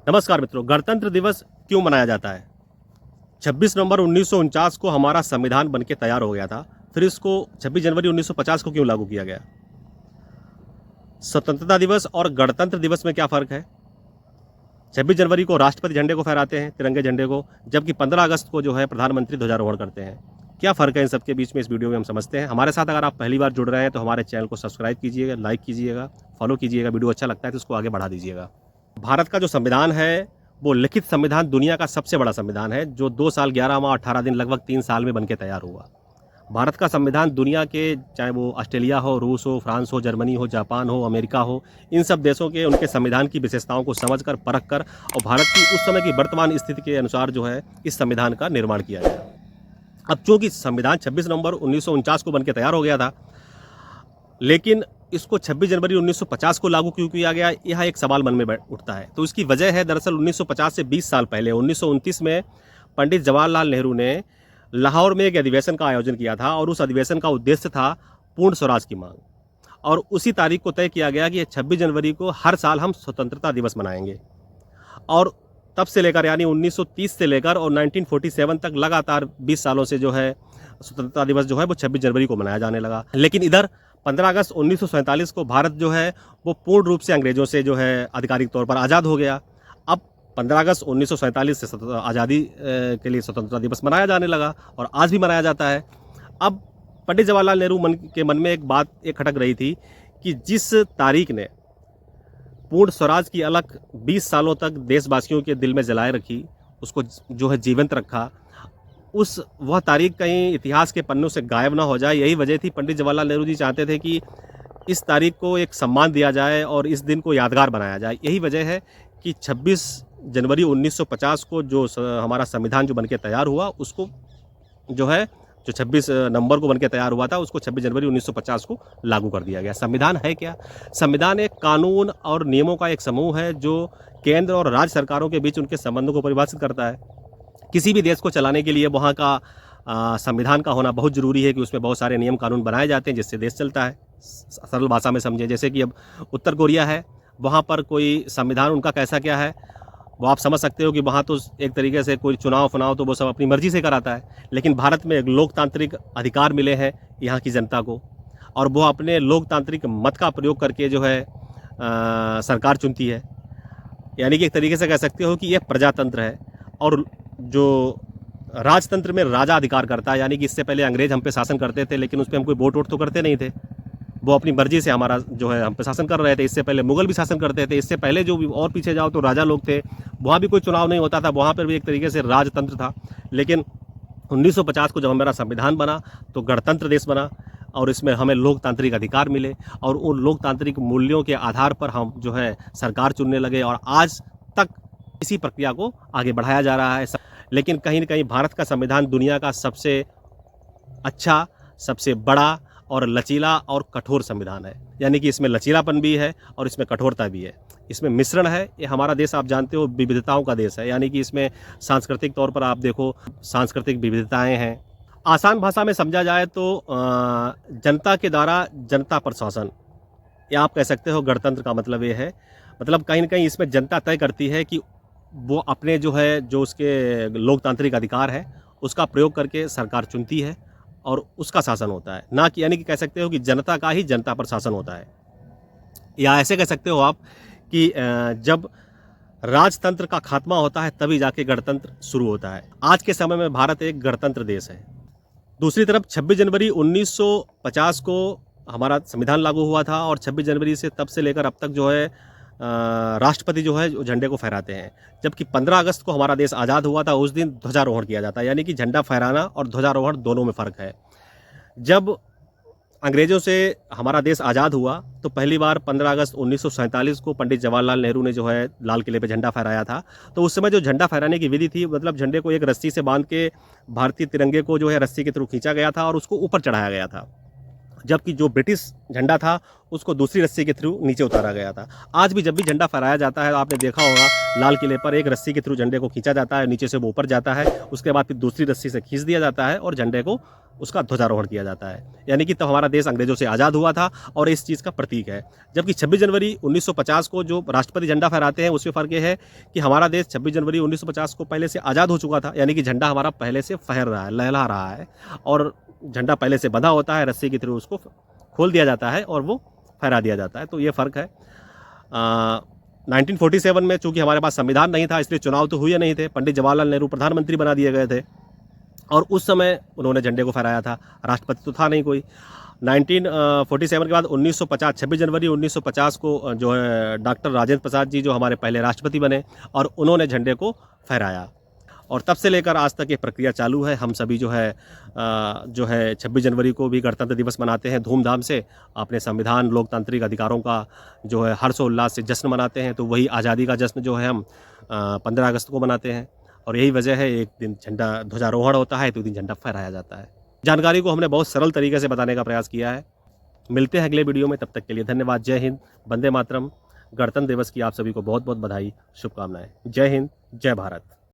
नमस्कार मित्रों, गणतंत्र दिवस क्यों मनाया जाता है? 26 नवंबर 1949 को हमारा संविधान बनके तैयार हो गया था। फिर इसको 26 जनवरी 1950 को क्यों लागू किया गया? स्वतंत्रता दिवस और गणतंत्र दिवस में क्या फ़र्क है? 26 जनवरी को राष्ट्रपति झंडे को फहराते हैं, तिरंगे झंडे को, जबकि 15 अगस्त को जो है प्रधानमंत्री ध्वजारोहण करते हैं। क्या फ़र्क है इन सब के बीच में, इस वीडियो में हम समझते हैं। हमारे साथ अगर आप पहली बार जुड़ रहे हैं तो हमारे चैनल को सब्सक्राइब कीजिएगा, लाइक कीजिएगा, फॉलो कीजिएगा। वीडियो अच्छा लगता है तो इसको आगे बढ़ा दीजिएगा। भारत का जो संविधान है वो लिखित संविधान दुनिया का सबसे बड़ा संविधान है, जो 2 साल 11 माह 18 दिन लगभग 3 साल में बनके तैयार हुआ। भारत का संविधान दुनिया के, चाहे वो ऑस्ट्रेलिया हो, रूस हो, फ्रांस हो, जर्मनी हो, जापान हो, अमेरिका हो, इन सब देशों के उनके संविधान की विशेषताओं को समझकर, परख कर और भारत की उस समय की वर्तमान स्थिति के अनुसार जो है इस संविधान का निर्माण किया गया। अब चूंकि संविधान 26 नवंबर 1949 को बनके तैयार हो गया था, लेकिन इसको 26 जनवरी 1950 को लागू क्यों किया गया, यह एक सवाल मन में उठता है। तो इसकी वजह है, दरअसल 1950 से 20 साल पहले 1929 में पंडित जवाहरलाल नेहरू ने लाहौर में एक अधिवेशन का आयोजन किया था और उस अधिवेशन का उद्देश्य था पूर्ण स्वराज की मांग। और उसी तारीख को तय किया गया कि 26 जनवरी को हर साल हम स्वतंत्रता दिवस मनाएंगे। और तब से लेकर, यानी 1930 से लेकर और 1947 तक लगातार 20 सालों से जो है स्वतंत्रता दिवस जो है वो 26 जनवरी को मनाया जाने लगा। लेकिन इधर 15 अगस्त 1947 को भारत जो है वो पूर्ण रूप से अंग्रेज़ों से जो है आधिकारिक तौर पर आज़ाद हो गया। अब 15 अगस्त 1947 से आज़ादी के लिए स्वतंत्रता दिवस मनाया जाने लगा और आज भी मनाया जाता है। अब पंडित जवाहरलाल नेहरू के मन में एक बात खटक रही थी कि जिस तारीख ने पूर्ण स्वराज की अलख 20 सालों तक देशवासियों के दिल में जलाए रखी, उसको जो है जीवंत रखा, वह तारीख कहीं इतिहास के पन्नों से गायब ना हो जाए। यही वजह थी, पंडित जवाहरलाल नेहरू जी चाहते थे कि इस तारीख को एक सम्मान दिया जाए और इस दिन को यादगार बनाया जाए। यही वजह है कि 26 जनवरी 1950 को जो हमारा संविधान जो बनके तैयार हुआ, उसको जो है जो 26 नवंबर को बनके तैयार हुआ था, उसको 26 जनवरी 1950 को लागू कर दिया गया। संविधान है क्या? संविधान एक कानून और नियमों का एक समूह है जो केंद्र और राज्य सरकारों के बीच उनके संबंधों को परिभाषित करता है। किसी भी देश को चलाने के लिए वहाँ का संविधान का होना बहुत ज़रूरी है कि उसमें बहुत सारे नियम कानून बनाए जाते हैं जिससे देश चलता है। सरल भाषा में समझें, जैसे कि अब उत्तर कोरिया है, वहाँ पर कोई संविधान उनका कैसा क्या है वो आप समझ सकते हो कि वहाँ तो एक तरीके से कोई चुनाव तो वो सब अपनी मर्जी से कराता है। लेकिन भारत में एक लोकतांत्रिक अधिकार मिले हैं यहाँ की जनता को, और वो अपने लोकतांत्रिक मत का प्रयोग करके जो है सरकार चुनती है। यानी कि एक तरीके से कह सकते हो कि यह प्रजातंत्र है। और जो राजतंत्र में राजा अधिकार करता है, यानी कि इससे पहले अंग्रेज हम पे शासन करते थे, लेकिन उस पर हम कोई वोट तो करते नहीं थे, वो अपनी मर्जी से हमारा जो है हम पे शासन कर रहे थे। इससे पहले मुगल भी शासन करते थे, इससे पहले जो भी और पीछे जाओ तो राजा लोग थे, वहाँ भी कोई चुनाव नहीं होता था, वहाँ पर भी एक तरीके से राजतंत्र था। लेकिन 1950 को जब हमारा संविधान बना तो गणतंत्र देश बना और इसमें हमें लोकतांत्रिक अधिकार मिले और उन लोकतांत्रिक मूल्यों के आधार पर हम जो है सरकार चुनने लगे और आज तक इसी प्रक्रिया को आगे बढ़ाया जा रहा है। लेकिन कहीं न कहीं भारत का संविधान दुनिया का सबसे अच्छा, सबसे बड़ा और लचीला और कठोर संविधान है। यानी कि इसमें लचीलापन भी है और इसमें कठोरता भी है, इसमें मिश्रण है। ये हमारा देश, आप जानते हो, विविधताओं का देश है। यानी कि इसमें सांस्कृतिक तौर पर आप देखो, सांस्कृतिक विविधताएं हैं। आसान भाषा में समझा जाए तो जनता के द्वारा जनता पर शासन, या आप कह सकते हो गणतंत्र का मतलब ये है। मतलब कहीं न कहीं इसमें जनता तय करती है कि वो अपने जो है, जो उसके लोकतांत्रिक अधिकार है, उसका प्रयोग करके सरकार चुनती है और उसका शासन होता है। ना कि, यानी कि कह सकते हो कि जनता का ही जनता पर शासन होता है। या ऐसे कह सकते हो आप कि जब राजतंत्र का खात्मा होता है तभी जाके गणतंत्र शुरू होता है। आज के समय में भारत एक गणतंत्र देश है। दूसरी तरफ 26 जनवरी 1950 को हमारा संविधान लागू हुआ था और 26 जनवरी से तब से लेकर अब तक जो है राष्ट्रपति जो है झंडे को फहराते हैं। जबकि 15 अगस्त को हमारा देश आज़ाद हुआ था, उस दिन ध्वजारोहण किया जाता है। यानी कि झंडा फहराना और ध्वजारोहण दोनों में फ़र्क है। जब अंग्रेज़ों से हमारा देश आज़ाद हुआ तो पहली बार 15 अगस्त 1947 को पंडित जवाहरलाल नेहरू ने जो है लाल किले पे झंडा फहराया था। तो उस समय जो झंडा फहराने की विधि थी, मतलब झंडे को एक रस्सी से बांध के भारतीय तिरंगे को जो है रस्सी के थ्रू खींचा गया था और उसको ऊपर चढ़ाया गया था। जबकि जो ब्रिटिश झंडा था उसको दूसरी रस्सी के थ्रू नीचे उतारा गया था। आज भी जब भी झंडा फहराया जाता है, आपने देखा होगा लाल किले पर एक रस्सी के थ्रू झंडे को खींचा जाता है, नीचे से वो ऊपर जाता है, उसके बाद फिर दूसरी रस्सी से खींच दिया जाता है और झंडे को उसका ध्वजारोहण किया जाता है। यानी कि तब हमारा देश अंग्रेजों से आज़ाद हुआ था और इस चीज़ का प्रतीक है। जबकि 26 जनवरी 1950 को जो राष्ट्रपति झंडा फहराते हैं, उसमें फ़र्क ये है कि हमारा देश 26 जनवरी 1950 को पहले से आज़ाद हो चुका था, यानी कि झंडा हमारा पहले से फहर रहा है, लहला रहा है और झंडा पहले से बंधा होता है, रस्सी के थ्रू उसको खोल दिया जाता है और वो फहरा दिया जाता है। तो ये फ़र्क है। 1947 में चूँकि हमारे पास संविधान नहीं था, इसलिए चुनाव तो हुए नहीं थे। पंडित जवाहरलाल नेहरू प्रधानमंत्री बना दिए गए थे और उस समय उन्होंने झंडे को फहराया था, राष्ट्रपति तो था नहीं कोई। 1947 के बाद 1950 26 जनवरी 1950 को जो है डॉक्टर राजेंद्र प्रसाद जी जो हमारे पहले राष्ट्रपति बने और उन्होंने झंडे को फहराया और तब से लेकर आज तक ये प्रक्रिया चालू है। हम सभी जो है 26 जनवरी को भी गणतंत्र दिवस मनाते हैं धूमधाम से, अपने संविधान लोकतांत्रिक अधिकारों का जो है हर्षोल्लास से जश्न मनाते हैं। तो वही आज़ादी का जश्न जो है हम 15 अगस्त को मनाते हैं और यही वजह है एक दिन झंडा ध्वजारोहण होता है, तो दिन झंडा फहराया जाता है। जानकारी को हमने बहुत सरल तरीके से बताने का प्रयास किया है। मिलते हैं अगले वीडियो में, तब तक के लिए धन्यवाद। जय हिंद, वंदे मातरम। गणतंत्र दिवस की आप सभी को बहुत बहुत बधाई, शुभकामनाएं। जय हिंद, जय भारत।